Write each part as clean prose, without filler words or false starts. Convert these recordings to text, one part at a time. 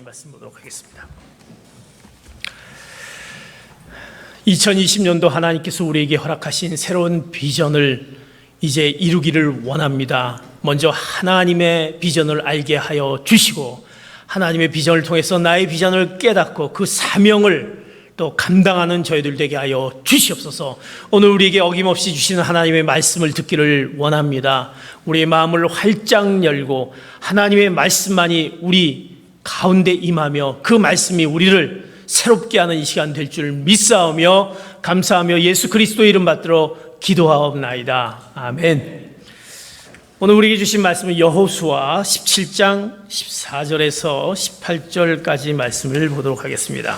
말씀 보도록 하겠습니다. 2020년도 하나님께서 우리에게 허락하신 새로운 비전을 이제 이루기를 원합니다. 먼저 하나님의 비전을 알게 하여 주시고, 하나님의 비전을 통해서 나의 비전을 깨닫고 그 사명을 또 감당하는 저희들 되게 하여 주시옵소서. 오늘 우리에게 어김없이 주시는 하나님의 말씀을 듣기를 원합니다. 우리의 마음을 활짝 열고 하나님의 말씀만이 우리 가운데 임하며 그 말씀이 우리를 새롭게 하는 이 시간 될 줄 믿사오며 감사하며 예수 그리스도의 이름 받들어 기도하옵나이다. 아멘. 오늘 우리에게 주신 말씀은 여호수아 17장 14절에서 18절까지 말씀을 보도록 하겠습니다.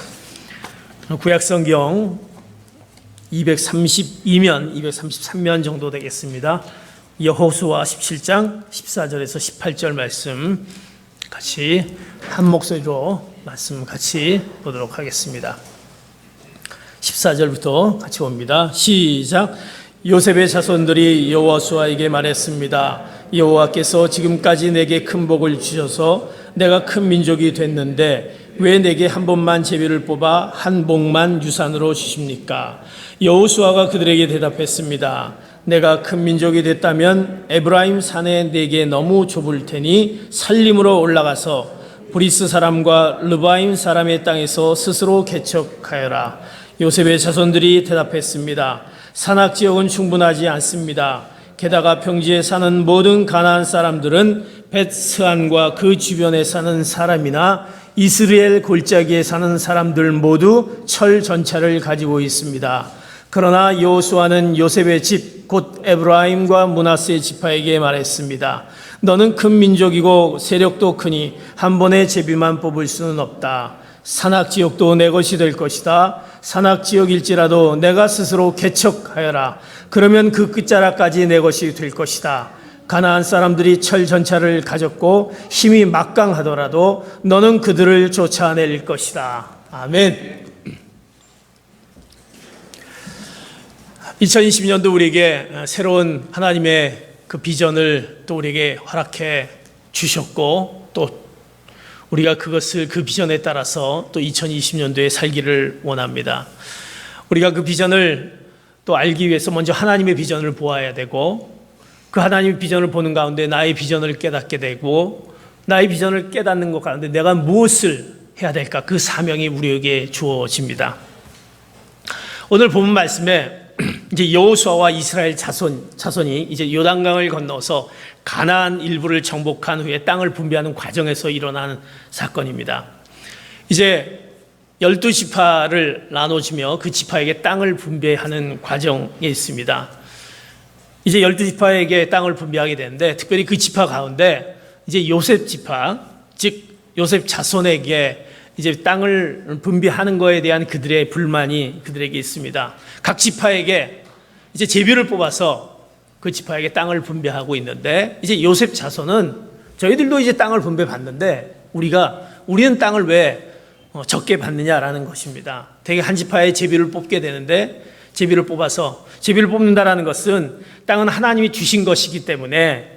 구약성경 232면 233면 정도 되겠습니다. 여호수아 17장 14절에서 18절 말씀 같이 한 목소리로 말씀 같이 보도록 하겠습니다. 14절부터 같이 봅니다. 시작. 요셉의 자손들이 여호수아에게 말했습니다. 여호와께서 지금까지 내게 큰 복을 주셔서 내가 큰 민족이 됐는데 왜 내게 한 번만 제비를 뽑아 한 복만 유산으로 주십니까? 여호수아가 그들에게 대답했습니다. 내가 큰 민족이 됐다면 에브라임 산에 내게 너무 좁을 테니 산림으로 올라가서 브리스 사람과 르바임 사람의 땅에서 스스로 개척하여라. 요셉의 자손들이 대답했습니다. 산악지역은 충분하지 않습니다. 게다가 평지에 사는 모든 가나안 사람들은 벳스안과 그 주변에 사는 사람이나 이스라엘 골짜기에 사는 사람들 모두 철 전차를 가지고 있습니다. 그러나 여호수아는 요셉의 집 곧 에브라임과 므낫세 지파에게 말했습니다. 너는 큰 민족이고 세력도 크니 한 번에 제비만 뽑을 수는 없다. 산악지역도 내 것이 될 것이다. 산악지역일지라도 내가 스스로 개척하여라. 그러면 그 끝자락까지 내 것이 될 것이다. 가나안 사람들이 철 전차를 가졌고 힘이 막강하더라도 너는 그들을 쫓아낼 것이다. 아멘. 2020년도 우리에게 새로운 하나님의 그 비전을 또 우리에게 허락해 주셨고, 또 우리가 그것을 그 비전에 따라서 또 2020년도에 살기를 원합니다. 우리가 그 비전을 또 알기 위해서 먼저 하나님의 비전을 보아야 되고, 그 하나님의 비전을 보는 가운데 나의 비전을 깨닫게 되고, 나의 비전을 깨닫는 것 가운데 내가 무엇을 해야 될까, 그 사명이 우리에게 주어집니다. 오늘 본문 말씀에 이제 여호수아와 이스라엘 자손이 이제 요단강을 건너서 가나안 일부를 정복한 후에 땅을 분배하는 과정에서 일어나는 사건입니다. 이제 12지파를 나눠주며 그 지파에게 땅을 분배하는 과정에 있습니다. 이제 12지파에게 땅을 분배하게 되는데, 특별히 그 지파 가운데 이제 요셉 지파, 즉 요셉 자손에게 이제 땅을 분배하는 것에 대한 그들의 불만이 그들에게 있습니다. 각 지파에게 이제 제비를 뽑아서 그 지파에게 땅을 분배하고 있는데, 이제 요셉 자손은 저희들도 이제 땅을 분배받는데 우리는 땅을 왜 적게 받느냐라는 것입니다. 되게 한 지파에 제비를 뽑게 되는데, 제비를 뽑는다라는 것은 땅은 하나님이 주신 것이기 때문에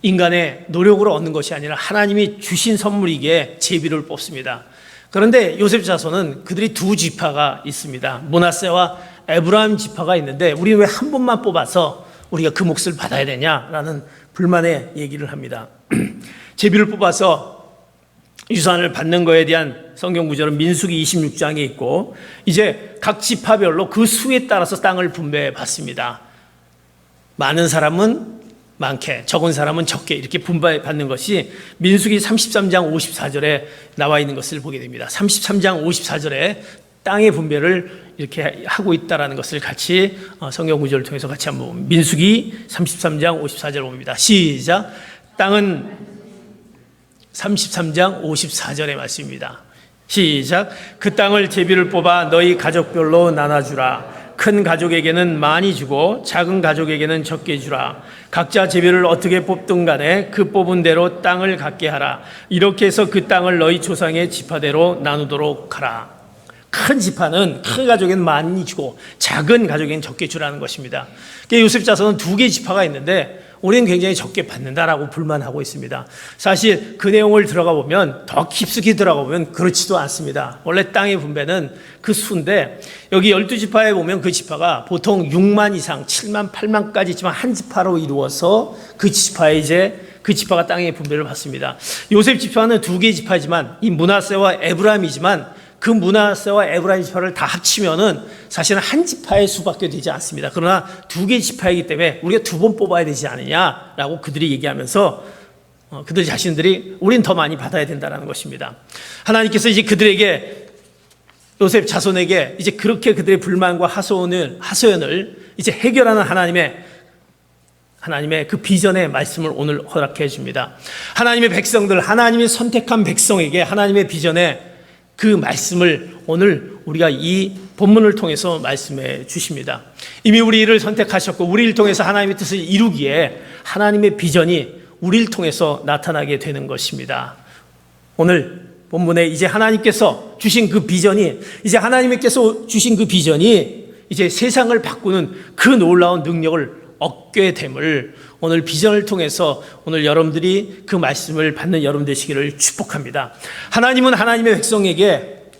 인간의 노력으로 얻는 것이 아니라 하나님이 주신 선물이기에 제비를 뽑습니다. 그런데 요셉 자손은 그들이 두 지파가 있습니다. 므낫세와 에브라임 지파가 있는데, 우리는 왜 한 번만 뽑아서 우리가 그 몫을 받아야 되냐라는 불만의 얘기를 합니다. 제비를 뽑아서 유산을 받는 것에 대한 성경 구절은 민수기 26장에 있고, 이제 각 지파별로 그 수에 따라서 땅을 분배받습니다. 많은 사람은 많게, 적은 사람은 적게 이렇게 분배받는 것이 민수기 33장 54절에 나와 있는 것을 보게 됩니다. 33장 54절에 땅의 분배를 이렇게 하고 있다는 것을 같이 성경 구절을 통해서 같이 한번 민수기 33장 54절 봅니다. 시작. 땅은 33장 54절의 말씀입니다. 시작. 그 땅을 제비를 뽑아 너희 가족별로 나눠주라. 큰 가족에게는 많이 주고 작은 가족에게는 적게 주라. 각자 제비를 어떻게 뽑든 간에 그 뽑은 대로 땅을 갖게 하라. 이렇게 해서 그 땅을 너희 조상의 지파대로 나누도록 하라. 큰 지파는 큰 가족에는 많이 주고 작은 가족에는 적게 주라는 것입니다. 요셉 자손은 두 개의 지파가 있는데 우리는 굉장히 적게 받는다라고 불만하고 있습니다. 사실 그 내용을 들어가 보면, 더 깊숙이 들어가 보면 그렇지도 않습니다. 원래 땅의 분배는 그 수인데, 여기 12지파에 보면 그 지파가 보통 6만 이상 7만 8만까지 있지만 한 지파로 이루어서 그 지파에 이제 그 지파가 땅의 분배를 받습니다. 요셉 지파는 2개의 지파지만 이 므낫세와 에브라임이지만 그 므낫세와 에브라임 지파를 다 합치면은 사실은 한 지파의 수밖에 되지 않습니다. 그러나 2개의 지파이기 때문에 우리가 2번 뽑아야 되지 않느냐라고 그들이 얘기하면서 그들 자신들이 우린 더 많이 받아야 된다는 것입니다. 하나님께서 이제 그들에게, 요셉 자손에게 이제 그렇게 그들의 불만과 하소연을 이제 해결하는 하나님의 그 비전의 말씀을 오늘 허락해 줍니다. 하나님의 백성들, 하나님이 선택한 백성에게 하나님의 비전의 그 말씀을 오늘 우리가 이 본문을 통해서 말씀해 주십니다. 이미 우리를 선택하셨고 우리를 통해서 하나님의 뜻을 이루기에 하나님의 비전이 우리를 통해서 나타나게 되는 것입니다. 오늘 본문에 이제 하나님께서 주신 그 비전이, 이제 하나님께서 주신 그 비전이 이제 세상을 바꾸는 그 놀라운 능력을 얻게 됨을 오늘 비전을 통해서 오늘 여러분들이 그 말씀을 받는 여러분 되시기를 축복합니다. 하나님은 하나님의 백성에게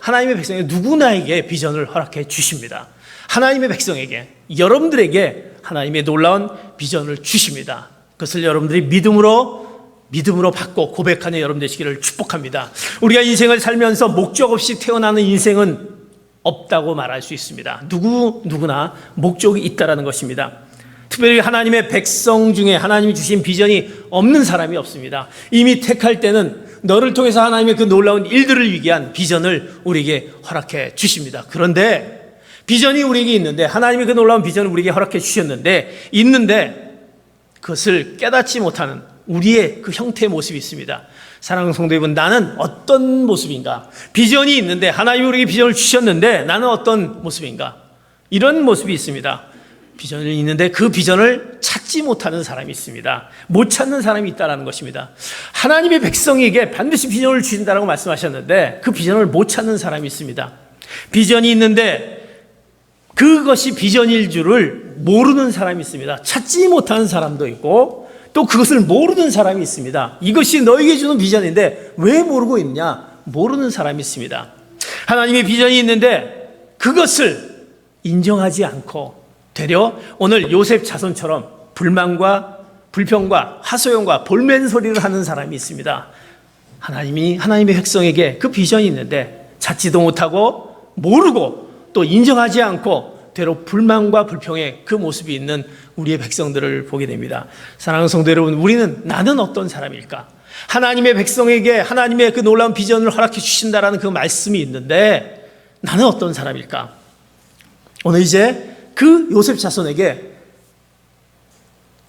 누구나에게 비전을 허락해 주십니다. 하나님의 백성에게, 여러분들에게 하나님의 놀라운 비전을 주십니다. 그것을 여러분들이 믿음으로 받고 고백하는 여러분 되시기를 축복합니다. 우리가 인생을 살면서 목적 없이 태어나는 인생은 없다고 말할 수 있습니다. 누구나 목적이 있다라는 것입니다. 특별히 하나님의 백성 중에 하나님이 주신 비전이 없는 사람이 없습니다. 이미 택할 때는 너를 통해서 하나님의 그 놀라운 일들을 위기한 비전을 우리에게 허락해 주십니다. 그런데 비전이 우리에게 있는데, 하나님의 그 놀라운 비전을 우리에게 허락해 주셨는데, 그것을 깨닫지 못하는 우리의 그 형태의 모습이 있습니다. 사랑하는 성도 여러분, 나는 어떤 모습인가? 비전이 있는데, 하나님이 우리에게 비전을 주셨는데 나는 어떤 모습인가? 이런 모습이 있습니다. 비전이 있는데 그 비전을 찾지 못하는 사람이 있습니다. 못 찾는 사람이 있다는 것입니다. 하나님의 백성에게 반드시 비전을 주신다고 말씀하셨는데 그 비전을 못 찾는 사람이 있습니다. 비전이 있는데 그것이 비전일 줄을 모르는 사람이 있습니다. 찾지 못하는 사람도 있고 또 그것을 모르는 사람이 있습니다. 이것이 너에게 주는 비전인데 왜 모르고 있냐? 모르는 사람이 있습니다. 하나님의 비전이 있는데 그것을 인정하지 않고 되려 오늘 요셉 자손처럼 불만과 불평과 하소연과 볼멘소리를 하는 사람이 있습니다. 하나님의 백성에게 그 비전이 있는데 찾지도 못하고 모르고 또 인정하지 않고 되려 불만과 불평의 그 모습이 있는 우리의 백성들을 보게 됩니다. 사랑하는 성도 여러분, 나는 어떤 사람일까? 하나님의 백성에게 하나님의 그 놀라운 비전을 허락해 주신다라는 그 말씀이 있는데 나는 어떤 사람일까? 오늘 이제 그 요셉 자손에게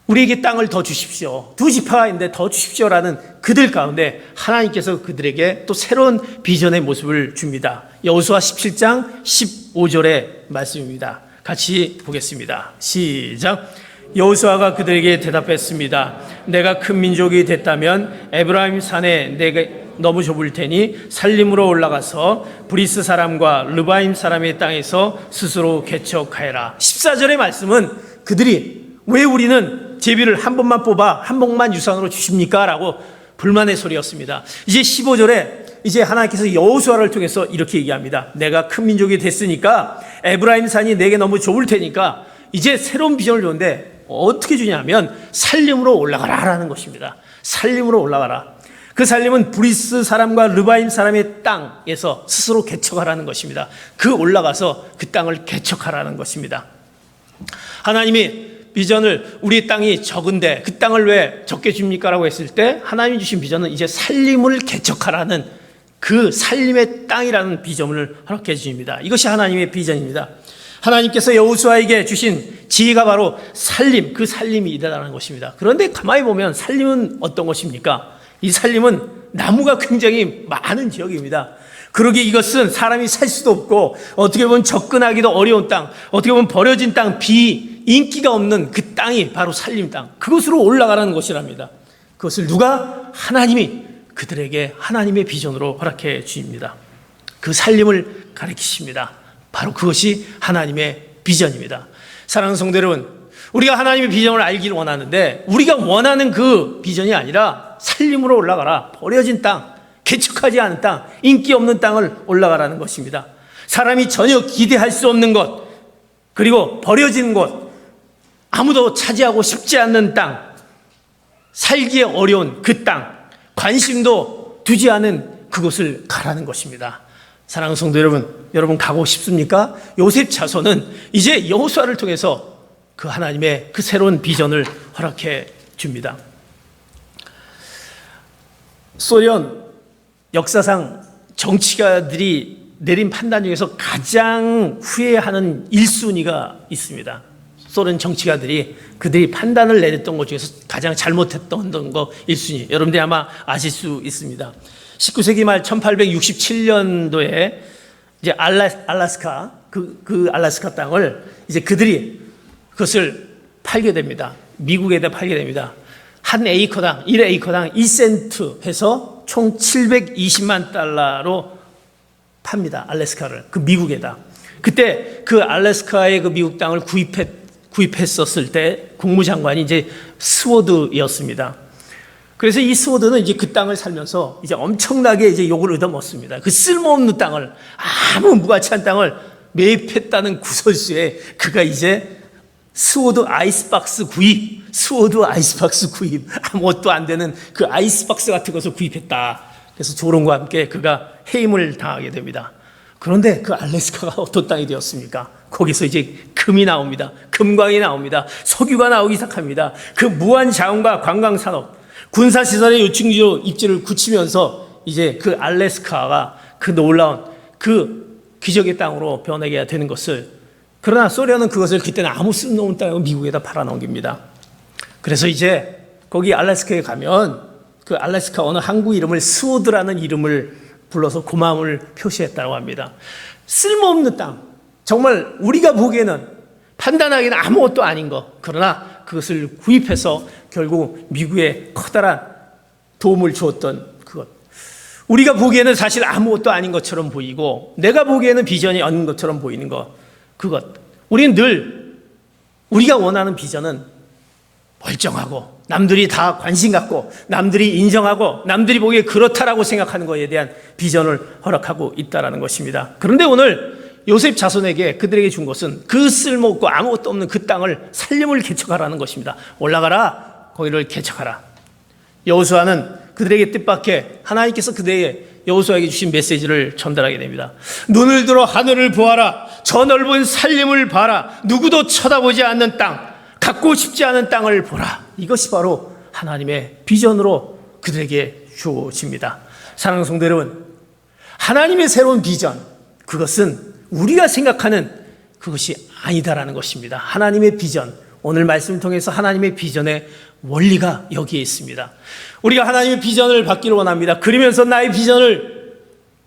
우리에게 땅을 더 주십시오, 2지파가 있는데 더 주십시오라는 그들 가운데 하나님께서 그들에게 또 새로운 비전의 모습을 줍니다. 여호수아 17장 15절의 말씀입니다. 같이 보겠습니다. 시작. 여호수아가 그들에게 대답했습니다. 내가 큰 민족이 됐다면 에브라임 산에 내가 너무 좁을 테니 살림으로 올라가서 브리스 사람과 르바임 사람의 땅에서 스스로 개척하여라. 14절의 말씀은 그들이 왜 우리는 제비를 한 번만 뽑아 한 봉만 유산으로 주십니까? 라고 불만의 소리였습니다. 이제 15절에 이제 하나님께서 여호수아를 통해서 이렇게 얘기합니다. 내가 큰 민족이 됐으니까 에브라임 산이 내게 너무 좁을 테니까 이제 새로운 비전을 주는데 어떻게 주냐면 살림으로 올라가라 라는 것입니다. 살림으로 올라가라. 그 살림은 브리스 사람과 르바임 사람의 땅에서 스스로 개척하라는 것입니다. 그 올라가서 그 땅을 개척하라는 것입니다. 하나님이 비전을 우리 땅이 적은데 그 땅을 왜 적게 줍니까? 라고 했을 때 하나님이 주신 비전은 이제 살림을 개척하라는 그 살림의 땅이라는 비전을 허락해 주십니다. 이것이 하나님의 비전입니다. 하나님께서 여호수아에게 주신 지혜가 바로 살림, 그 살림이 이다라는 것입니다. 그런데 가만히 보면 살림은 어떤 것입니까? 이 살림은 나무가 굉장히 많은 지역입니다. 그러기에 이것은 사람이 살 수도 없고 어떻게 보면 접근하기도 어려운 땅, 어떻게 보면 버려진 땅, 인기가 없는 그 땅이 바로 살림 땅, 그것으로 올라가라는 것이랍니다. 그것을 누가? 하나님이 그들에게 하나님의 비전으로 허락해 주십니다. 그 살림을 가리키십니다. 바로 그것이 하나님의 비전입니다. 사랑하는 성도 여러분, 우리가 하나님의 비전을 알기를 원하는데 우리가 원하는 그 비전이 아니라 살림으로 올라가라. 버려진 땅, 개척하지 않은 땅, 인기 없는 땅을 올라가라는 것입니다. 사람이 전혀 기대할 수 없는 것, 그리고 버려진 곳, 아무도 차지하고 싶지 않는 땅, 살기에 어려운 그 땅, 관심도 두지 않은 그곳을 가라는 것입니다. 사랑하는 성도 여러분 가고 싶습니까? 요셉 자손은 이제 여호수아를 통해서 그 하나님의 그 새로운 비전을 허락해 줍니다. 소련 역사상 정치가들이 내린 판단 중에서 가장 후회하는 1순위가 있습니다. 소련 정치가들이 그들이 판단을 내렸던 것 중에서 가장 잘못했던 거 1순위. 여러분들이 아마 아실 수 있습니다. 19세기 말 1867년도에 이제 알래스카 그 알래스카 땅을 이제 그들이 그것을 팔게 됩니다. 미국에다 팔게 됩니다. 한 에이커당 1에이커당 2센트 해서 총 720만 달러로 팝니다. 알래스카를 그 미국에다. 그때 그 알래스카의 그 미국 땅을 구입했었을 때 국무장관이 이제 스워드였습니다. 그래서 이 스워드는 이제 그 땅을 살면서 이제 엄청나게 이제 욕을 얻어먹습니다. 그 쓸모없는 땅을, 아무 무가치한 땅을 매입했다는 구설수에 그가 이제 스워드 아이스박스 구입, 아무것도 안 되는 그 아이스박스 같은 것을 구입했다. 그래서 조롱과 함께 그가 해임을 당하게 됩니다. 그런데 그 알래스카가 어떤 땅이 되었습니까? 거기서 이제 금이 나옵니다. 금광이 나옵니다. 석유가 나오기 시작합니다. 그 무한 자원과 관광 산업, 군사시설의 요충지로 입지를 굳히면서 이제 그 알래스카가 그 놀라운 그 기적의 땅으로 변하게 되는 것을, 그러나 소련은 그것을 그때는 아무 쓸모없는 땅이고 미국에다 팔아넘깁니다. 그래서 이제 거기 알래스카에 가면 그 알래스카 어느 항구 이름을 스워드라는 이름을 불러서 고마움을 표시했다고 합니다. 쓸모없는 땅, 정말 우리가 보기에는 판단하기는 아무것도 아닌 것, 그러나 그것을 구입해서 결국 미국에 커다란 도움을 주었던 그것, 우리가 보기에는 사실 아무것도 아닌 것처럼 보이고 내가 보기에는 비전이 없는 것처럼 보이는 것, 그것, 우리는 늘 우리가 원하는 비전은 멀쩡하고 남들이 다 관심 갖고 남들이 인정하고 남들이 보기에 그렇다라고 생각하는 것에 대한 비전을 허락하고 있다는 것입니다. 그런데 오늘 요셉 자손에게 그들에게 준 것은 그 쓸모없고 아무것도 없는 그 땅을 살림을 개척하라는 것입니다. 올라가라, 거기를 개척하라. 여호수아는 그들에게 뜻밖의 하나님께서 그들에게 여호수아에게 주신 메시지를 전달하게 됩니다. 눈을 들어 하늘을 보아라. 저 넓은 살림을 봐라. 누구도 쳐다보지 않는 땅, 갖고 싶지 않은 땅을 보라. 이것이 바로 하나님의 비전으로 그들에게 주어집니다. 사랑하는 성도 여러분, 하나님의 새로운 비전, 그것은 우리가 생각하는 그것이 아니다라는 것입니다. 하나님의 비전, 오늘 말씀을 통해서 하나님의 비전의 원리가 여기에 있습니다. 우리가 하나님의 비전을 받기를 원합니다. 그러면서 나의 비전을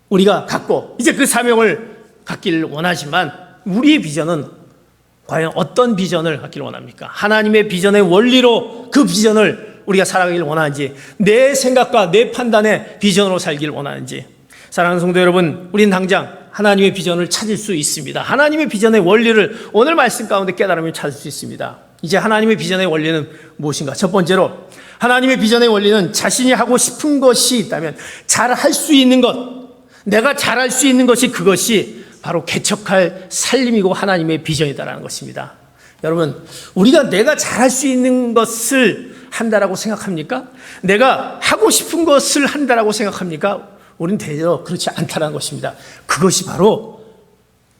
우리가 갖고 이제 그 사명을 갖기를 원하지만 우리의 비전은 과연 어떤 비전을 갖기를 원합니까? 하나님의 비전의 원리로 그 비전을 우리가 살아가기를 원하는지, 내 생각과 내 판단의 비전으로 살기를 원하는지. 사랑하는 성도 여러분, 우린 당장 하나님의 비전을 찾을 수 있습니다. 하나님의 비전의 원리를 오늘 말씀 가운데 깨달으면 찾을 수 있습니다. 이제 하나님의 비전의 원리는 무엇인가? 첫 번째로 하나님의 비전의 원리는 자신이 하고 싶은 것이 있다면 잘할 수 있는 것, 내가 잘할 수 있는 것이 그것이 바로 개척할 살림이고 하나님의 비전이다라는 것입니다. 여러분, 우리가 내가 잘할 수 있는 것을 한다라고 생각합니까? 내가 하고 싶은 것을 한다라고 생각합니까? 우리는 대체로 그렇지 않다는 것입니다. 그것이 바로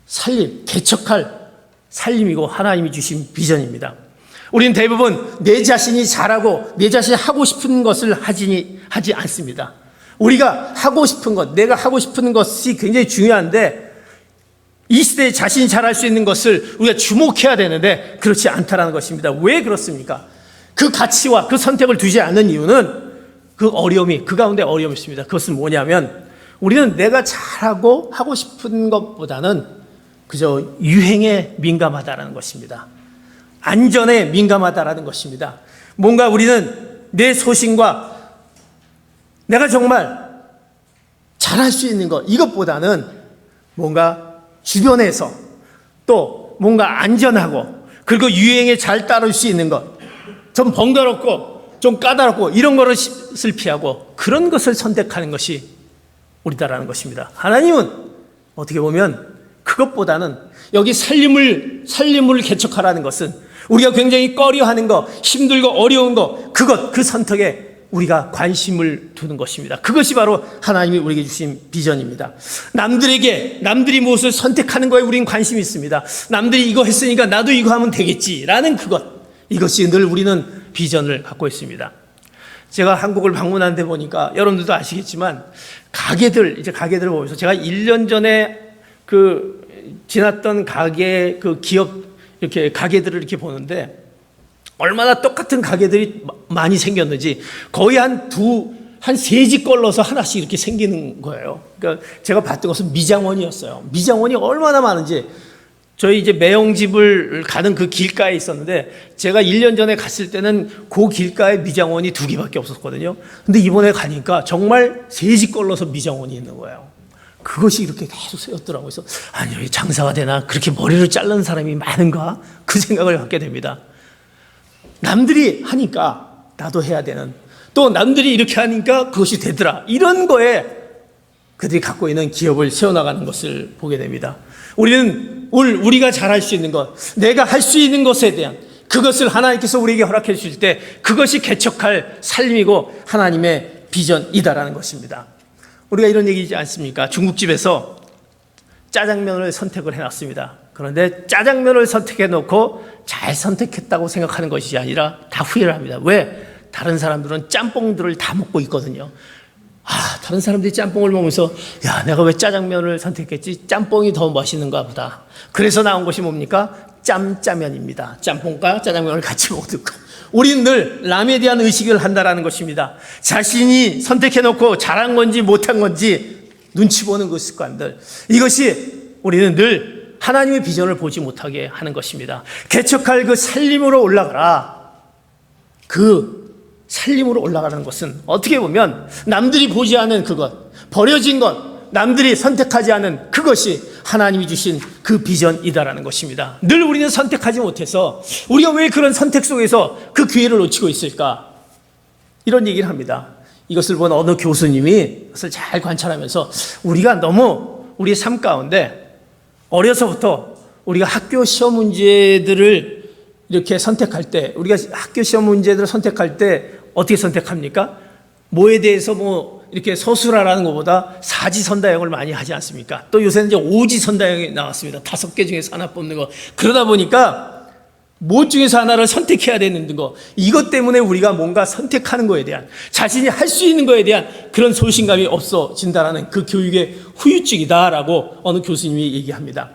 살림, 개척할 살림이고 하나님이 주신 비전입니다. 우리는 대부분 내 자신이 잘하고 내 자신이 하고 싶은 것을 하지 않습니다. 우리가 하고 싶은 것, 내가 하고 싶은 것이 굉장히 중요한데 이 시대에 자신이 잘할 수 있는 것을 우리가 주목해야 되는데 그렇지 않다는 것입니다. 왜 그렇습니까? 그 가치와 그 선택을 두지 않는 이유는 그 어려움이, 그 가운데 어려움이 있습니다. 그것은 뭐냐면 우리는 내가 잘하고 하고 싶은 것보다는 그저 유행에 민감하다는 것입니다. 안전에 민감하다는 것입니다. 뭔가 우리는 내 소신과 내가 정말 잘할 수 있는 것, 이것보다는 뭔가 주변에서 또 뭔가 안전하고 그리고 유행에 잘 따를 수 있는 것, 좀 번거롭고 좀 까다롭고 이런 것을 피하고 그런 것을 선택하는 것이 우리다라는 것입니다. 하나님은 어떻게 보면 그것보다는 여기 살림을 개척하라는 것은 우리가 굉장히 꺼려하는 것, 힘들고 어려운 것, 그 선택에 우리가 관심을 두는 것입니다. 그것이 바로 하나님이 우리에게 주신 비전입니다. 남들이 무엇을 선택하는 거에 우리는 관심이 있습니다. 남들이 이거 했으니까 나도 이거 하면 되겠지라는 이것이 늘 우리는 비전을 갖고 있습니다. 제가 한국을 방문한 데 보니까 여러분들도 아시겠지만 가게들을 보면서 제가 1년 전에 지났던 가게 기업 이렇게 가게들을 이렇게 보는데 얼마나 똑같은 가게들이 많이 생겼는지 거의 한 세 집 걸러서 하나씩 이렇게 생기는 거예요. 그러니까 제가 봤던 것은 미장원이었어요. 미장원이 얼마나 많은지 저희 이제 매형집을 가는 그 길가에 있었는데 제가 1년 전에 갔을 때는 그 길가에 미장원이 2개밖에 없었거든요. 근데 이번에 가니까 정말 세 집 걸러서 미장원이 있는 거예요. 그것이 이렇게 계속 세웠더라고요. 그래서 아니 여기 장사가 되나 그렇게 머리를 자르는 사람이 많은가 그 생각을 갖게 됩니다. 남들이 하니까 나도 해야 되는, 또 남들이 이렇게 하니까 그것이 되더라, 이런 거에 그들이 갖고 있는 기업을 세워나가는 것을 보게 됩니다. 우리가 잘할 수 있는 것, 내가 할 수 있는 것에 대한 그것을 하나님께서 우리에게 허락해 주실 때 그것이 개척할 삶이고 하나님의 비전이다라는 것입니다. 우리가 이런 얘기지 않습니까? 중국집에서 짜장면을 선택을 해놨습니다. 그런데 짜장면을 선택해 놓고 잘 선택했다고 생각하는 것이 아니라 다 후회를 합니다. 왜? 다른 사람들은 짬뽕들을 다 먹고 있거든요. 다른 사람들이 짬뽕을 먹으면서 야, 내가 왜 짜장면을 선택했지? 짬뽕이 더 맛있는가 보다. 그래서 나온 것이 뭡니까? 짬짜면입니다. 짬뽕과 짜장면을 같이 먹는 거. 우리는 늘 남에 대한 의식을 한다라는 것입니다. 자신이 선택해놓고 잘한 건지 못한 건지 눈치 보는 그 습관들, 이것이 우리는 늘 하나님의 비전을 보지 못하게 하는 것입니다. 개척할 그 살림으로 올라가라. 살림으로 올라가는 것은 어떻게 보면 남들이 보지 않은 그것, 버려진 것, 남들이 선택하지 않은 그것이 하나님이 주신 그 비전이다라는 것입니다. 늘 우리는 선택하지 못해서 우리가 왜 그런 선택 속에서 그 기회를 놓치고 있을까? 이런 얘기를 합니다. 이것을 본 어느 교수님이 그것을 잘 관찰하면서 우리가 너무 우리의 삶 가운데 어려서부터 우리가 학교 시험 문제들을 이렇게 선택할 때, 우리가 학교 시험 문제들을 선택할 때 어떻게 선택합니까? 뭐에 대해서 이렇게 서술하라는 것보다 사지선다형을 많이 하지 않습니까? 또 요새는 이제 오지선다형이 나왔습니다. 5개 중에서 하나 뽑는 거. 그러다 보니까 무엇 중에서 하나를 선택해야 되는 거, 이것 때문에 우리가 뭔가 선택하는 거에 대한, 자신이 할 수 있는 거에 대한 그런 소신감이 없어진다라는 그 교육의 후유증이다라고 어느 교수님이 얘기합니다.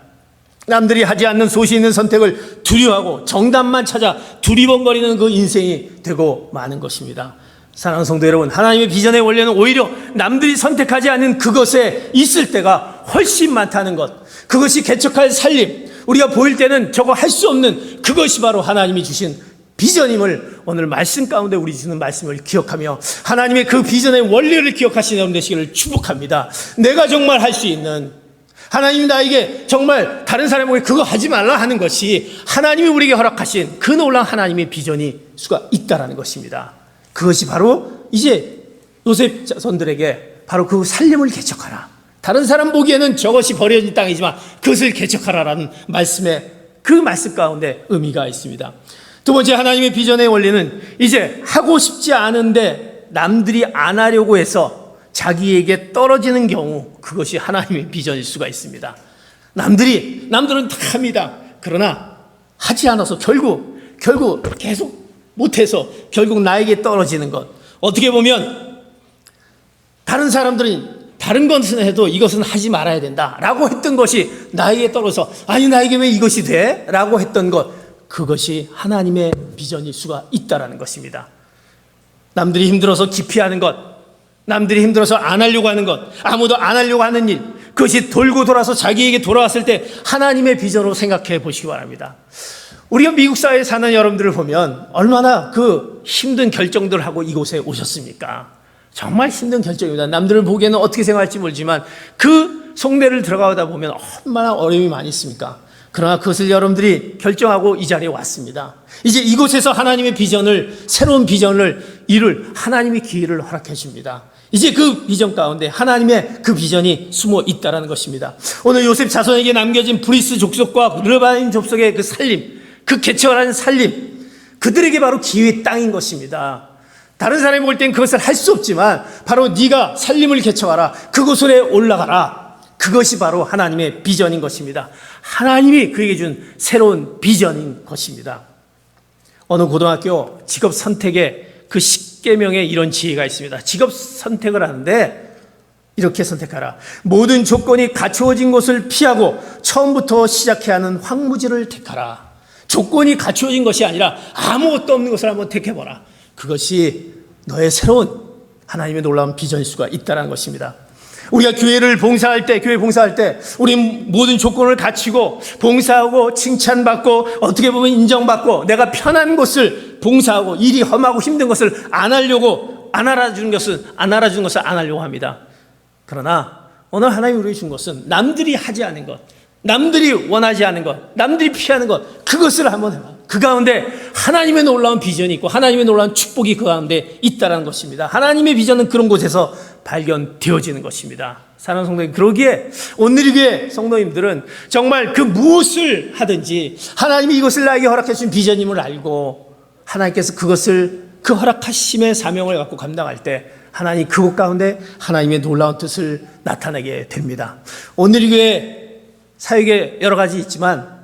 남들이 하지 않는 소신 있는 선택을 두려워하고 정답만 찾아 두리번거리는 그 인생이 되고 마는 것입니다. 사랑하는 성도 여러분, 하나님의 비전의 원리는 오히려 남들이 선택하지 않은 그것에 있을 때가 훨씬 많다는 것, 그것이 개척할 살림, 우리가 보일 때는 저거 할 수 없는 그것이 바로 하나님이 주신 비전임을 오늘 말씀 가운데 우리 주는 말씀을 기억하며 하나님의 그 비전의 원리를 기억하시는 여러분 되시기를 축복합니다. 내가 정말 할 수 있는, 하나님이 나에게 정말 다른 사람에게 그거 하지 말라 하는 것이 하나님이 우리에게 허락하신 그 놀라운 하나님의 비전이 수가 있다라는 것입니다. 그것이 바로 이제 요셉 자손들에게 바로 그 살림을 개척하라. 다른 사람 보기에는 저것이 버려진 땅이지만 그것을 개척하라라는 말씀에, 그 말씀 가운데 의미가 있습니다. 두 번째, 하나님의 비전의 원리는 이제 하고 싶지 않은데 남들이 안 하려고 해서 자기에게 떨어지는 경우, 그것이 하나님의 비전일 수가 있습니다. 남들은 다 합니다. 그러나 하지 않아서 결국 계속 못해서 결국 나에게 떨어지는 것. 어떻게 보면 다른 사람들은 다른 것은 해도 이것은 하지 말아야 된다 라고 했던 것이 나에게 떨어져서 아니 나에게 왜 이것이 돼? 라고 했던 것, 그것이 하나님의 비전일 수가 있다는 것입니다. 남들이 힘들어서 기피하는 것, 남들이 힘들어서 안 하려고 하는 것, 아무도 안 하려고 하는 일, 그것이 돌고 돌아서 자기에게 돌아왔을 때 하나님의 비전으로 생각해 보시기 바랍니다. 우리가 미국 사회에 사는 여러분들을 보면 얼마나 그 힘든 결정들을 하고 이곳에 오셨습니까? 정말 힘든 결정입니다. 남들을 보기에는 어떻게 생각할지 모르지만 그 속내를 들어가다 보면 얼마나 어려움이 많이 있습니까? 그러나 그것을 여러분들이 결정하고 이 자리에 왔습니다. 이제 이곳에서 하나님의 비전을, 새로운 비전을 이룰 하나님의 기회를 허락해 줍니다. 이제 그 비전 가운데 하나님의 그 비전이 숨어 있다는 것입니다. 오늘 요셉 자손에게 남겨진 브리스 족속과 르바임 족속의 그 살림, 그 개척하는 살림, 그들에게 바로 기회의 땅인 것입니다. 다른 사람이 볼 땐 그것을 할 수 없지만 바로 네가 살림을 개척하라, 그곳에 올라가라, 그것이 바로 하나님의 비전인 것입니다. 하나님이 그에게 준 새로운 비전인 것입니다. 어느 고등학교 직업 선택에 그 10계명에 이런 지혜가 있습니다. 직업 선택을 하는데 이렇게 선택하라. 모든 조건이 갖추어진 것을 피하고 처음부터 시작해야 하는 황무지를 택하라. 조건이 갖추어진 것이 아니라 아무것도 없는 것을 한번 택해보라. 그것이 너의 새로운 하나님의 놀라운 비전일 수가 있다는 것입니다. 우리가 교회를 봉사할 때, 교회 봉사할 때 우리 모든 조건을 갖추고 봉사하고 칭찬받고 어떻게 보면 인정받고 내가 편한 것을 봉사하고 일이 험하고 힘든 것을 안 알아주는 것을 안 하려고 합니다. 그러나 오늘 하나님이 우리에게 준 것은 남들이 하지 않은 것, 남들이 원하지 않은 것, 남들이 피하는 것, 그것을 한번 해봐. 그 가운데 하나님의 놀라운 비전이 있고 하나님의 놀라운 축복이 그 가운데 있다는 것입니다. 하나님의 비전은 그런 곳에서 발견되어지는 것입니다. 사랑하는 성도님, 그러기에 오늘 이 교회 성도님들은 정말 그 무엇을 하든지 하나님이 이것을 나에게 허락해 주신 비전임을 알고 하나님께서 그것을 그 허락하심의 사명을 갖고 감당할 때 하나님 그곳 가운데 하나님의 놀라운 뜻을 나타내게 됩니다. 오늘 이 교회 사역에 여러 가지 있지만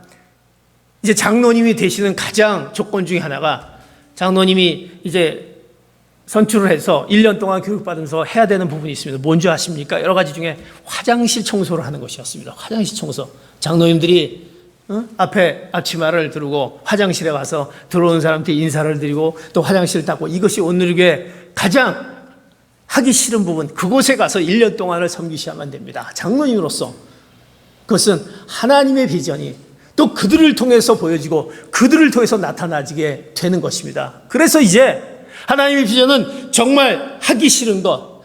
이제 장로님이 되시는 가장 조건 중에 하나가 장로님이 이제 선출을 해서 1년 동안 교육받으면서 해야 되는 부분이 있습니다. 뭔지 아십니까? 여러 가지 중에 화장실 청소를 하는 것이었습니다. 화장실 청소. 장로님들이 앞에 앞치마를 두르고 화장실에 가서 들어오는 사람한테 인사를 드리고 또 화장실을 닦고, 이것이 오늘의 가장 하기 싫은 부분, 그곳에 가서 1년 동안을 섬기셔야만 됩니다. 장로님으로서 그것은 하나님의 비전이 또 그들을 통해서 보여지고 그들을 통해서 나타나지게 되는 것입니다. 그래서 이제 하나님의 비전은 정말 하기 싫은 것,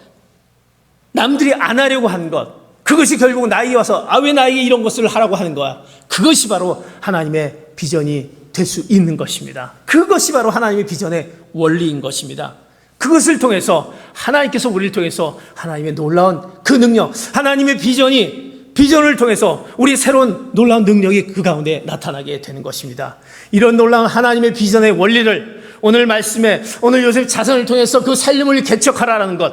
남들이 안 하려고 하는 것, 그것이 결국 나에게 와서 왜 나에게 이런 것을 하라고 하는 거야, 그것이 바로 하나님의 비전이 될 수 있는 것입니다. 그것이 바로 하나님의 비전의 원리인 것입니다. 그것을 통해서 하나님께서 우리를 통해서 하나님의 놀라운 그 능력, 하나님의 비전을 통해서 우리의 새로운 놀라운 능력이 그 가운데 나타나게 되는 것입니다. 이런 놀라운 하나님의 비전의 원리를 오늘 말씀에, 오늘 요셉 자손을 통해서 그 살림을 개척하라는 것,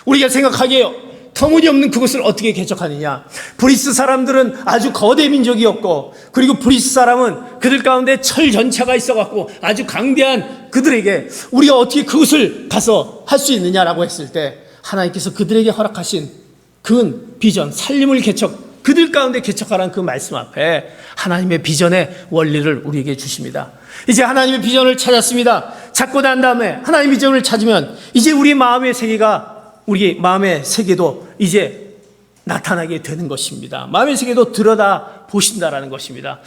우리가 생각하기에 터무니없는 그것을 어떻게 개척하느냐. 브리스 사람들은 아주 거대 민족이었고, 그리고 브리스 사람은 그들 가운데 철 전차가 있어갖고 아주 강대한 그들에게 우리가 어떻게 그것을 가서 할 수 있느냐라고 했을 때 하나님께서 그들에게 허락하신 그 비전, 살림을 그들 가운데 개척하라는 그 말씀 앞에 하나님의 비전의 원리를 우리에게 주십니다. 이제 하나님의 비전을 찾았습니다. 찾고 난 다음에 하나님의 비전을 찾으면 이제 우리 마음의 세계도 이제 나타나게 되는 것입니다. 마음의 세계도 들여다 보신다라는 것입니다.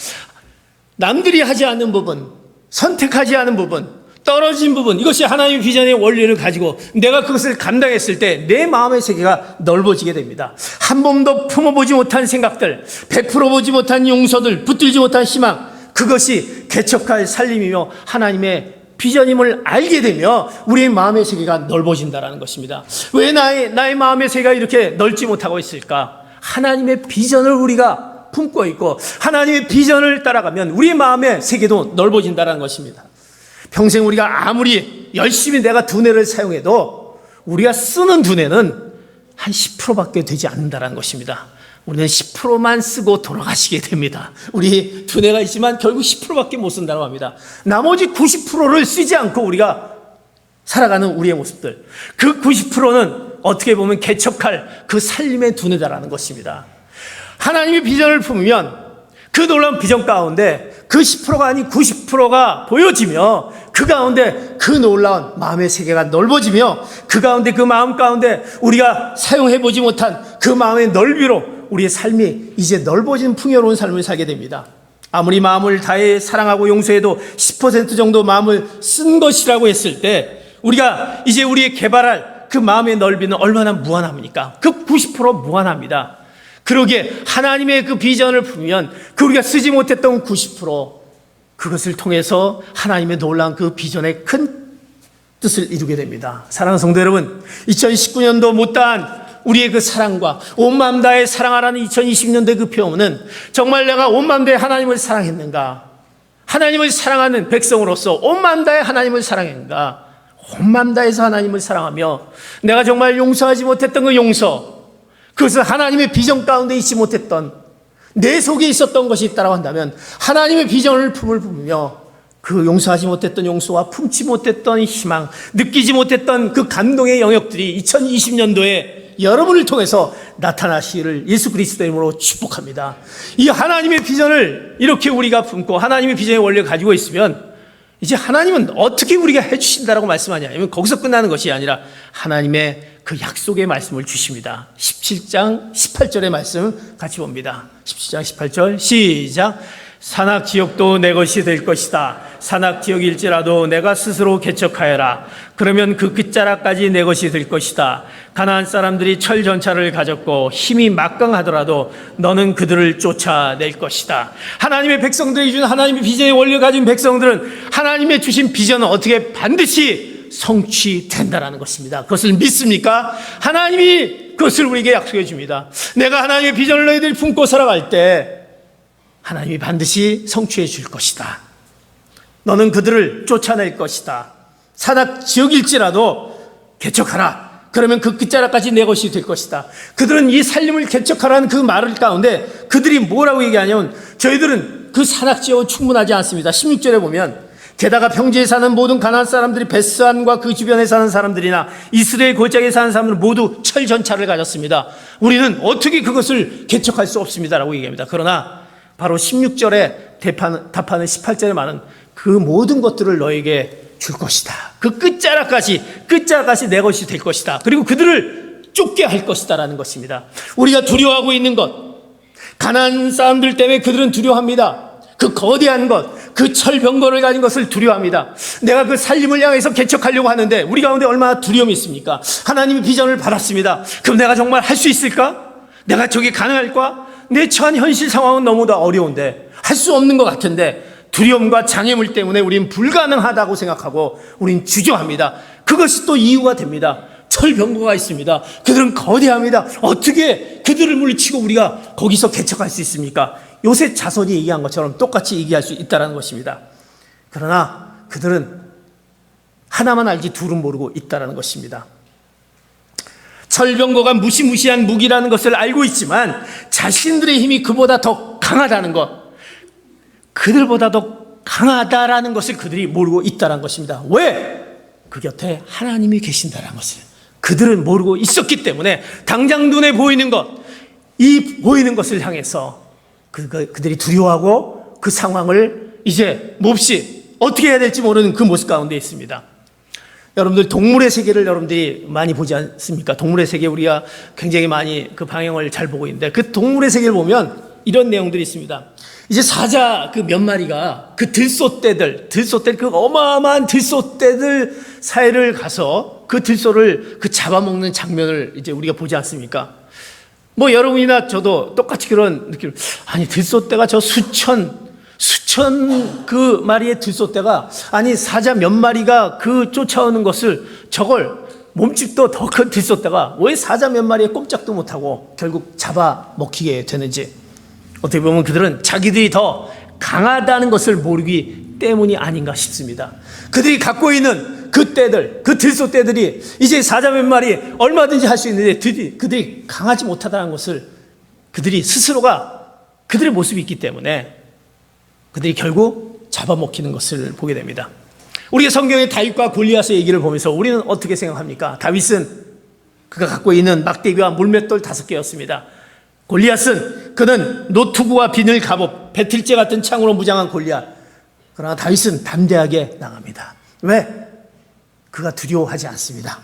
남들이 하지 않는 부분, 선택하지 않은 부분, 떨어진 부분, 이것이 하나님의 비전의 원리를 가지고 내가 그것을 감당했을 때 내 마음의 세계가 넓어지게 됩니다. 한 번도 품어보지 못한 생각들, 베풀어 보지 못한 용서들, 붙들지 못한 희망, 그것이 개척할 살림이며 하나님의 비전임을 알게 되며 우리의 마음의 세계가 넓어진다는 것입니다. 왜 나의 마음의 세계가 이렇게 넓지 못하고 있을까? 하나님의 비전을 우리가 품고 있고 하나님의 비전을 따라가면 우리의 마음의 세계도 넓어진다는 것입니다. 평생 우리가 아무리 열심히 내가 두뇌를 사용해도 우리가 쓰는 두뇌는 한 10%밖에 되지 않는다는 것입니다. 우리는 10%만 쓰고 돌아가시게 됩니다. 우리 두뇌가 있지만 결국 10%밖에 못 쓴다고 합니다. 나머지 90%를 쓰지 않고 우리가 살아가는 우리의 모습들, 그 90%는 어떻게 보면 개척할 그 살림의 두뇌다라는 것입니다. 하나님의 비전을 품으면 그 놀라운 비전 가운데 그 10%가 아닌 90%가 보여지며 그 가운데 그 놀라운 마음의 세계가 넓어지며 그 가운데 그 마음 가운데 우리가 사용해보지 못한 그 마음의 넓이로 우리의 삶이 이제 넓어진 풍요로운 삶을 살게 됩니다. 아무리 마음을 다해 사랑하고 용서해도 10% 정도 마음을 쓴 것이라고 했을 때 우리가 이제 우리의 개발할 그 마음의 넓이는 얼마나 무한합니까? 그 90% 무한합니다. 그러기에 하나님의 그 비전을 품으면 그 우리가 쓰지 못했던 90% 그것을 통해서 하나님의 놀라운 그 비전의 큰 뜻을 이루게 됩니다. 사랑하는 성도 여러분, 2019년도 못다한 우리의 그 사랑과 온 마음 다해 사랑하라는 2020년도의 그 표현은 정말 내가 온 마음 다해 하나님을 사랑했는가? 하나님을 사랑하는 백성으로서 온 마음 다해 하나님을 사랑했는가? 온 마음 다해서 하나님을 사랑하며 내가 정말 용서하지 못했던 그 용서, 그것을 하나님의 비전 가운데 있지 못했던 내 속에 있었던 것이 있다고 한다면 하나님의 비전을 품으며 그 용서하지 못했던 용서와 품지 못했던 희망, 느끼지 못했던 그 감동의 영역들이 2020년도에 여러분을 통해서 나타나시기를 예수 그리스도의 이름으로 축복합니다. 이 하나님의 비전을 이렇게 우리가 품고 하나님의 비전의 원리를 가지고 있으면 이제 하나님은 어떻게 우리가 해주신다라고 말씀하냐면 거기서 끝나는 것이 아니라 하나님의 그 약속의 말씀을 주십니다. 17장 18절의 말씀 같이 봅니다. 17장 18절 시작. 산악지역도 내 것이 될 것이다. 산악지역일지라도 내가 스스로 개척하여라. 그러면 그 끝자락까지 내 것이 될 것이다. 가나안 사람들이 철 전차를 가졌고 힘이 막강하더라도 너는 그들을 쫓아낼 것이다. 하나님의 백성들에게 준 하나님의 비전의 원리를 가진 백성들은 하나님의 주신 비전은 어떻게 반드시 성취된다라는 것입니다. 그것을 믿습니까? 하나님이 그것을 우리에게 약속해 줍니다. 내가 하나님의 비전을 너희들이 품고 살아갈 때 하나님이 반드시 성취해 줄 것이다. 너는 그들을 쫓아낼 것이다. 산악 지역일지라도 개척하라. 그러면 그 끝자락까지 내 것이 될 것이다. 그들은 이 살림을 개척하라는 그 말을 가운데 그들이 뭐라고 얘기하냐면 저희들은 그 산악 지역은 충분하지 않습니다. 16절에 보면 게다가 평지에 사는 모든 가나안 사람들이 베스안과 그 주변에 사는 사람들이나 이스라엘 골짜기에 사는 사람들은 모두 철 전차를 가졌습니다. 우리는 어떻게 그것을 개척할 수 없습니다라고 얘기합니다. 그러나 바로 16절에 답하는 18절에 말은 그 모든 것들을 너에게 줄 것이다. 그 끝자락까지 내 것이 될 것이다. 그리고 그들을 쫓게 할 것이다라는 것입니다. 우리가 두려워하고 있는 것, 가나안 사람들 때문에 그들은 두려워합니다. 그 거대한 것, 그 철병거를 가진 것을 두려워합니다. 내가 그 살림을 향해서 개척하려고 하는데 우리 가운데 얼마나 두려움이 있습니까? 하나님의 비전을 받았습니다. 그럼 내가 정말 할 수 있을까? 내가 저게 가능할까? 내 처한 현실 상황은 너무나 어려운데 할 수 없는 것 같은데 두려움과 장애물 때문에 우리는 불가능하다고 생각하고 우리는 주저합니다. 그것이 또 이유가 됩니다. 철병거가 있습니다. 그들은 거대합니다. 어떻게 그들을 물리치고 우리가 거기서 개척할 수 있습니까? 요새 자손이 얘기한 것처럼 똑같이 얘기할 수 있다는 것입니다. 그러나 그들은 하나만 알지 둘은 모르고 있다는 것입니다. 철병거가 무시무시한 무기라는 것을 알고 있지만 자신들의 힘이 그보다 더 강하다는 것, 그들보다 더 강하다라는 것을 그들이 모르고 있다는 것입니다. 왜? 그 곁에 하나님이 계신다는 것을 그들은 모르고 있었기 때문에 당장 눈에 보이는 것, 이 보이는 것을 향해서 그들이 두려워하고 그 상황을 이제 몹시 어떻게 해야 될지 모르는 그 모습 가운데 있습니다. 여러분들 동물의 세계를 여러분들이 많이 보지 않습니까? 동물의 세계 우리가 굉장히 많이 그 방영을 잘 보고 있는데 그 동물의 세계를 보면 이런 내용들이 있습니다. 이제 사자 그 몇 마리가 그 들소떼들 그 어마어마한 들소떼들 사이를 가서 그 들소를 그 잡아먹는 장면을 이제 우리가 보지 않습니까? 뭐 여러분이나 저도 똑같이 그런 느낌. 아니 들소떼가 저 수천 그 마리의 들소떼가 아니 사자 몇 마리가 그 쫓아오는 것을 저걸 몸집도 더 큰 들소떼가 왜 사자 몇 마리에 꼼짝도 못하고 결국 잡아먹히게 되는지 어떻게 보면 그들은 자기들이 더 강하다는 것을 모르기 때문이 아닌가 싶습니다. 그들이 갖고 있는 그 떼들, 그 들소떼들이 이제 사자 몇 마리 얼마든지 할 수 있는데 그들이 강하지 못하다는 것을 그들이 스스로가 그들의 모습이 있기 때문에 그들이 결국 잡아먹히는 것을 보게 됩니다. 우리가 성경의 다윗과 골리앗의 얘기를 보면서 우리는 어떻게 생각합니까? 다윗은 그가 갖고 있는 막대기와 물맷돌 5개였습니다. 골리앗은 그는 노투구와 비늘 갑옷, 배틀째 같은 창으로 무장한 골리앗. 그러나 다윗은 담대하게 나갑니다. 왜? 그가 두려워하지 않습니다.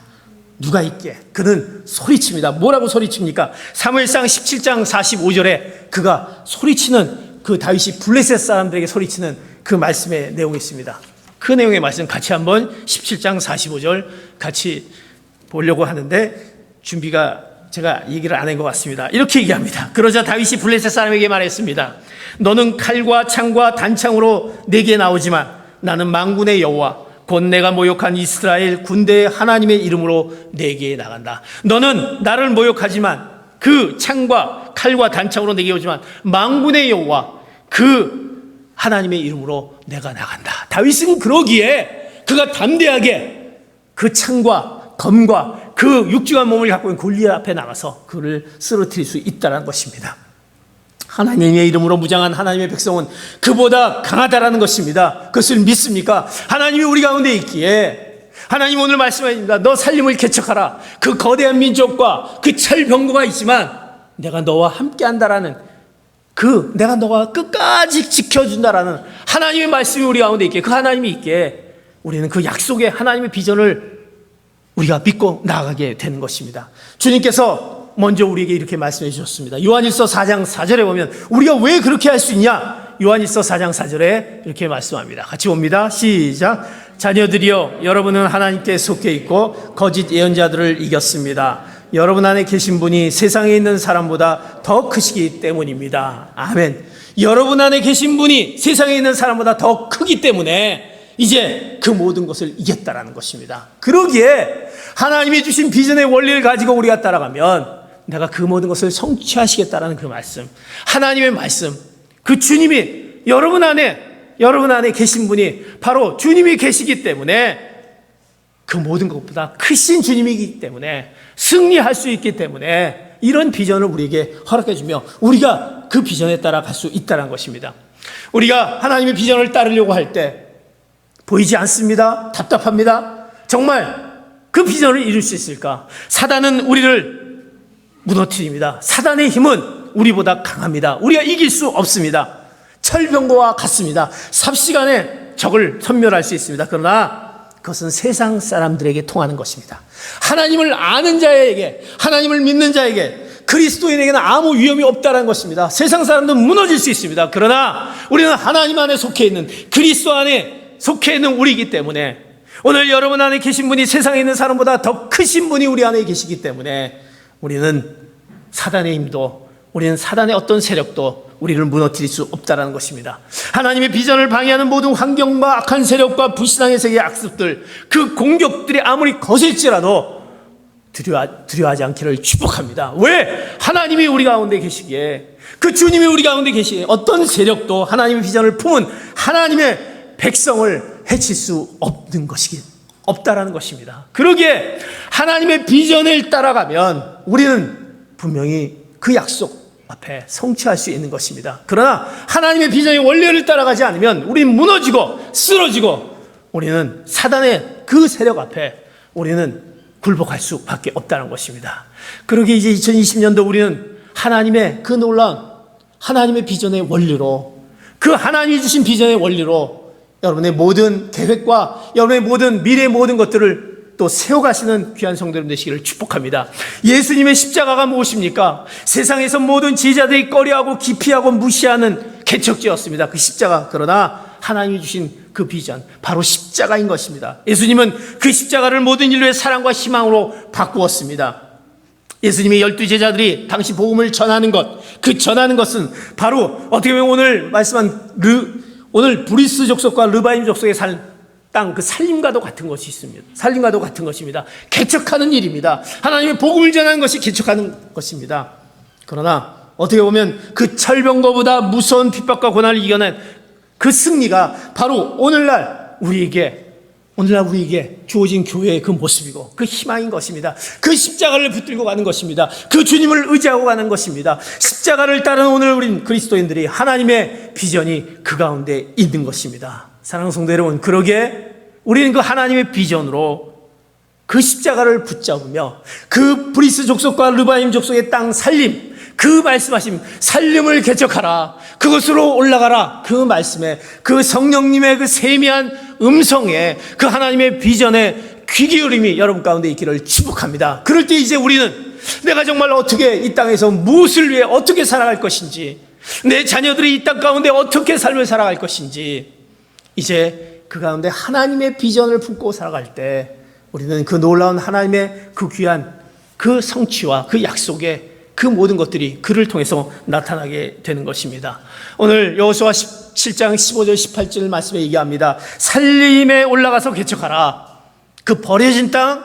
누가 있게? 그는 소리칩니다. 뭐라고 소리칩니까? 사무엘상 17장 45절에 그가 소리치는 그 다윗이 블레셋 사람들에게 소리치는 그 말씀의 내용이 있습니다. 그 내용의 말씀 같이 한번 17장 45절 같이 보려고 하는데 준비가 제가 얘기를 안 한 것 같습니다. 이렇게 얘기합니다. 그러자 다윗이 블레셋 사람에게 말했습니다. 너는 칼과 창과 단창으로 내게 나오지만 나는 만군의 여호와 곧 내가 모욕한 이스라엘 군대의 하나님의 이름으로 내게 나간다. 너는 나를 모욕하지만 그 창과 칼과 단창으로 내게 오지만 만군의 여호와 그 하나님의 이름으로 내가 나간다. 다윗은 그러기에 그가 담대하게 그 창과 검과 그 육중한 몸을 갖고 있는 골리앗 앞에 나가서 그를 쓰러뜨릴 수 있다는 것입니다. 하나님의 이름으로 무장한 하나님의 백성은 그보다 강하다라는 것입니다. 그것을 믿습니까? 하나님이 우리 가운데 있기에 하나님 오늘 말씀하십니다. 너 살림을 개척하라. 그 거대한 민족과 그 철병거가 있지만 내가 너와 함께 한다라는 내가 너가 끝까지 지켜준다라는 하나님의 말씀이 우리 가운데 있기에 그 하나님이 있기에 우리는 그 약속의 하나님의 비전을 우리가 믿고 나아가게 되는 것입니다. 주님께서 먼저 우리에게 이렇게 말씀해 주셨습니다. 요한일서 4장 4절에 보면 우리가 왜 그렇게 할 수 있냐? 요한일서 4장 4절에 이렇게 말씀합니다. 같이 봅니다. 시작. 자녀들이여 여러분은 하나님께 속해 있고 거짓 예언자들을 이겼습니다. 여러분 안에 계신 분이 세상에 있는 사람보다 더 크시기 때문입니다. 아멘. 여러분 안에 계신 분이 세상에 있는 사람보다 더 크기 때문에 이제 그 모든 것을 이겼다라는 것입니다. 그러기에 하나님이 주신 비전의 원리를 가지고 우리가 따라가면 내가 그 모든 것을 성취하시겠다라는 그 말씀, 하나님의 말씀, 그 주님이 여러분 안에 계신 분이 바로 주님이 계시기 때문에 그 모든 것보다 크신 주님이기 때문에 승리할 수 있기 때문에 이런 비전을 우리에게 허락해 주며 우리가 그 비전에 따라 갈 수 있다는 것입니다. 우리가 하나님의 비전을 따르려고 할 때 보이지 않습니다. 답답합니다. 정말 그 비전을 이룰 수 있을까? 사단은 우리를 무너뜨립니다. 사단의 힘은 우리보다 강합니다. 우리가 이길 수 없습니다. 철병거와 같습니다. 삽시간에 적을 섬멸할 수 있습니다. 그러나 그것은 세상 사람들에게 통하는 것입니다. 하나님을 아는 자에게, 하나님을 믿는 자에게, 그리스도인에게는 아무 위험이 없다는 것입니다. 세상 사람들은 무너질 수 있습니다. 그러나 우리는 하나님 안에 속해 있는, 그리스도 안에 속해 있는 우리이기 때문에 오늘 여러분 안에 계신 분이 세상에 있는 사람보다 더 크신 분이 우리 안에 계시기 때문에 우리는 사단의 힘도, 우리는 사단의 어떤 세력도 우리를 무너뜨릴 수 없다는 것입니다. 하나님의 비전을 방해하는 모든 환경과 악한 세력과 불신앙의 세계의 악습들, 그 공격들이 아무리 거셀지라도 두려워하지 않기를 축복합니다. 왜? 하나님이 우리 가운데 계시기에, 그 주님이 우리 가운데 계시기에 어떤 세력도 하나님의 비전을 품은 하나님의 백성을 해칠 수 없다라는 것입니다. 그러기에 하나님의 비전을 따라가면 우리는 분명히 그 약속 앞에 성취할 수 있는 것입니다. 그러나 하나님의 비전의 원리를 따라가지 않으면 우리는 무너지고 쓰러지고 우리는 사단의 그 세력 앞에 우리는 굴복할 수밖에 없다는 것입니다. 그러기에 이제 2020년도 우리는 하나님의 그 놀라운 하나님의 비전의 원리로, 그 하나님이 주신 비전의 원리로 여러분의 모든 계획과 여러분의 모든 미래의 모든 것들을 또 세워가시는 귀한 성도님 되시기를 축복합니다. 예수님의 십자가가 무엇입니까? 세상에서 모든 제자들이 꺼려하고 기피하고 무시하는 개척지였습니다. 그 십자가. 그러나 하나님이 주신 그 비전, 바로 십자가인 것입니다. 예수님은 그 십자가를 모든 인류의 사랑과 희망으로 바꾸었습니다. 예수님의 12제자들이 당시 복음을 전하는 것, 그 전하는 것은 바로 어떻게 보면 오늘 말씀한 오늘 브리스 족속과 르바임 족속의 땅, 그 살림과도 같은 것이 있습니다. 살림과도 같은 것입니다. 개척하는 일입니다. 하나님의 복음을 전하는 것이 개척하는 것입니다. 그러나 어떻게 보면 그 철병거보다 무서운 핍박과 고난을 이겨낸 그 승리가 바로 오늘날 우리에게 주어진 교회의 그 모습이고 그 희망인 것입니다. 그 십자가를 붙들고 가는 것입니다. 그 주님을 의지하고 가는 것입니다. 십자가를 따르는 오늘 우린 그리스도인들이 하나님의 비전이 그 가운데 있는 것입니다. 사랑하는 성도 여러분, 그러기에 우리는 그 하나님의 비전으로 그 십자가를 붙잡으며 그 브리스 족속과 르바임 족속의 땅 살림, 그 말씀하신 살림을 개척하라, 그것으로 올라가라, 그 말씀에, 그 성령님의 그 세미한 음성에, 그 하나님의 비전에 귀 기울임이 여러분 가운데 있기를 축복합니다. 그럴 때 이제 우리는 내가 정말 어떻게 이 땅에서 무엇을 위해 어떻게 살아갈 것인지, 내 자녀들이 이 땅 가운데 어떻게 삶을 살아갈 것인지, 이제 그 가운데 하나님의 비전을 품고 살아갈 때 우리는 그 놀라운 하나님의 그 귀한 그 성취와 그 약속의 그 모든 것들이 그를 통해서 나타나게 되는 것입니다. 오늘 여호수아 17장 15절 18절 말씀에 얘기합니다. 살림에 올라가서 개척하라. 그 버려진 땅,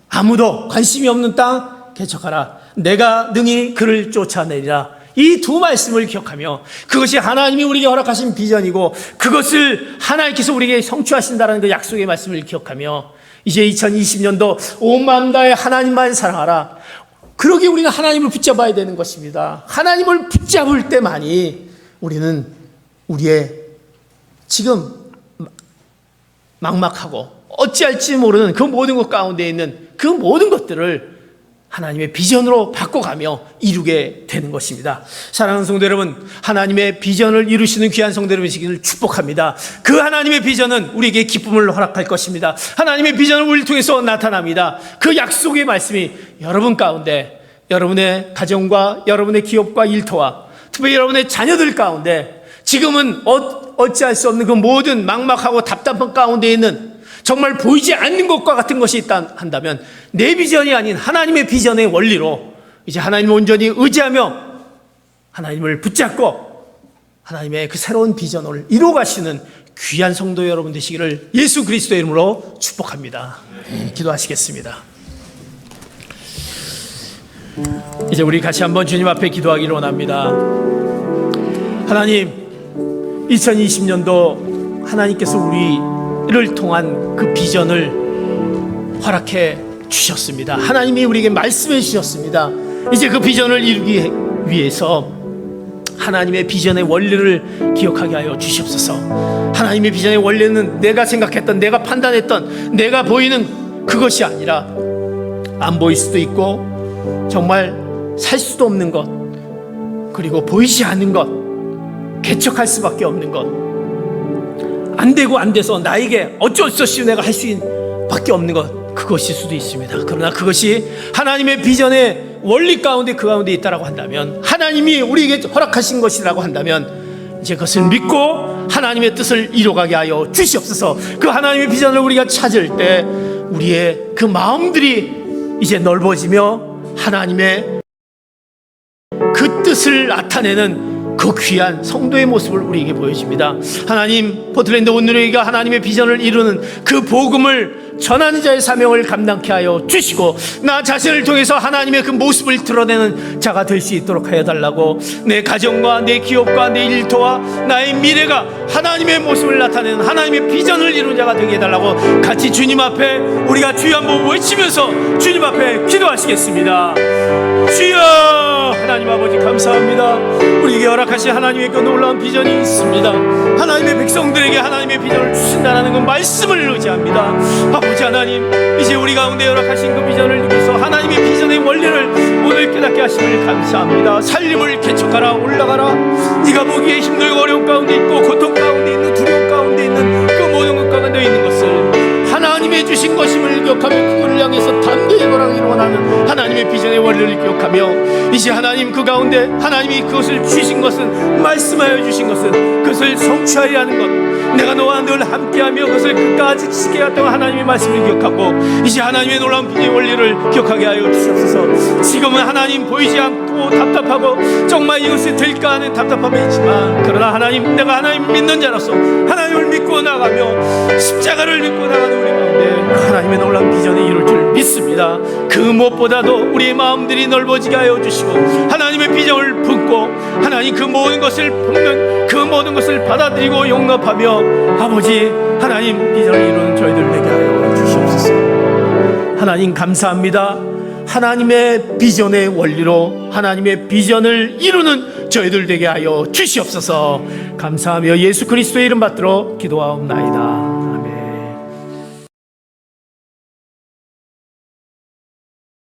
아무도 관심이 없는 땅 개척하라. 내가 능히 그를 쫓아내리라. 이 두 말씀을 기억하며 그것이 하나님이 우리에게 허락하신 비전이고 그것을 하나님께서 우리에게 성취하신다는 그 약속의 말씀을 기억하며 이제 2020년도 온 마음 다해 하나님만 사랑하라. 그러기에 우리는 하나님을 붙잡아야 되는 것입니다. 하나님을 붙잡을 때만이 우리는 우리의 지금 막막하고 어찌할지 모르는 그 모든 것 가운데 있는 그 모든 것들을 하나님의 비전으로 바꿔가며 이루게 되는 것입니다. 사랑하는 성도 여러분, 하나님의 비전을 이루시는 귀한 성도 여러분이시기를 축복합니다. 그 하나님의 비전은 우리에게 기쁨을 허락할 것입니다. 하나님의 비전은 우리를 통해서 나타납니다. 그 약속의 말씀이 여러분 가운데, 여러분의 가정과 여러분의 기업과 일터와 특별히 여러분의 자녀들 가운데 지금은 어찌할 수 없는 그 모든 막막하고 답답한 가운데 있는 정말 보이지 않는 것과 같은 것이 있다 한다면 내 비전이 아닌 하나님의 비전의 원리로 이제 하나님을 온전히 의지하며 하나님을 붙잡고 하나님의 그 새로운 비전을 이루어가시는 귀한 성도 여러분 되시기를 예수 그리스도의 이름으로 축복합니다. 기도하시겠습니다. 이제 우리 같이 한번 주님 앞에 기도하기를 원합니다. 하나님, 2020년도 하나님께서 우리를 통한 그 비전을 허락해 주셨습니다. 하나님이 우리에게 말씀해 주셨습니다. 이제 그 비전을 이루기 위해서 하나님의 비전의 원리를 기억하게 하여 주시옵소서. 하나님의 비전의 원리는 내가 생각했던, 내가 판단했던, 내가 보이는 그것이 아니라 안 보일 수도 있고 정말 살 수도 없는 것, 그리고 보이지 않는 것, 개척할 수밖에 없는 것, 안 되고 안 돼서 나에게 어쩔 수 없이 내가 할 수밖에 없는 것, 그것일 수도 있습니다. 그러나 그것이 하나님의 비전의 원리 가운데 그 가운데 있다라고 한다면, 하나님이 우리에게 허락하신 것이라고 한다면 이제 그것을 믿고 하나님의 뜻을 이루어가게 하여 주시옵소서. 그 하나님의 비전을 우리가 찾을 때 우리의 그 마음들이 이제 넓어지며 하나님의 그 뜻을 나타내는 그 귀한 성도의 모습을 우리에게 보여줍니다. 하나님, 포틀랜드 온누리가 하나님의 비전을 이루는 그 복음을 전하는 자의 사명을 감당케 하여 주시고 나 자신을 통해서 하나님의 그 모습을 드러내는 자가 될 수 있도록 하여 달라고, 내 가정과 내 기업과 내 일터와 나의 미래가 하나님의 모습을 나타내는 하나님의 비전을 이루는 자가 되게 해달라고 같이 주님 앞에 우리가 주여 한번 외치면서 주님 앞에 기도하시겠습니다. 주여, 하나님 아버지 감사합니다. 우리에게 허락하신 하나님의 그 놀라운 비전이 있습니다. 하나님의 백성들에게 하나님의 비전을 주신다는 그 말씀을 의지합니다. 아버지 하나님, 이제 우리 가운데 허락하신 그 비전을 위해서 하나님의 비전의 원리를 오늘 깨닫게 하심을 감사합니다. 살림을 개척하라, 올라가라. 네가 보기에 힘들고 어려운 가운데 있고 고통 가운데 있는, 두려움 가운데 있는 그 모든 것 가운데 있는 것을 하나님의 주신 것임을 기억하며 그것을 향해서 담대히 걸어가기를 원하는 하나님의 비전의 원리를 기억하며 이제 하나님 그 가운데 하나님이 그것을 주신 것은, 말씀하여 주신 것은 그것을 성취하여야 하는 것, 내가 너와 늘 함께하며 그것을 끝까지 지켜야 했던 하나님의 말씀을 기억하고 이제 하나님의 놀라운 비전의 원리를 기억하게 하여 주시옵소서. 지금은 하나님 보이지 않고 답답하고 정말 이것이 될까 하는 답답함이 있지만, 그러나 하나님, 내가 하나님 믿는 자로서 하나님을 믿고 나가며 십자가를 믿고 나가는 우리 가운데 하나님의 놀라운 비전이 이룰 줄 믿습니다. 그 무엇보다도 우리의 마음들이 넓어지게 하여 주시고 하나님의 비전을 품고 하나님 그 모든 것을 품는, 그 모든 것을 받아들이고 용납하며 아버지 하나님 비전을 이루는 저희들 되게 하여 주시옵소서. 하나님 감사합니다. 하나님의 비전의 원리로 하나님의 비전을 이루는 저희들 되게 하여 주시옵소서. 감사하며 예수 그리스도의 이름 받들어 기도하옵나이다.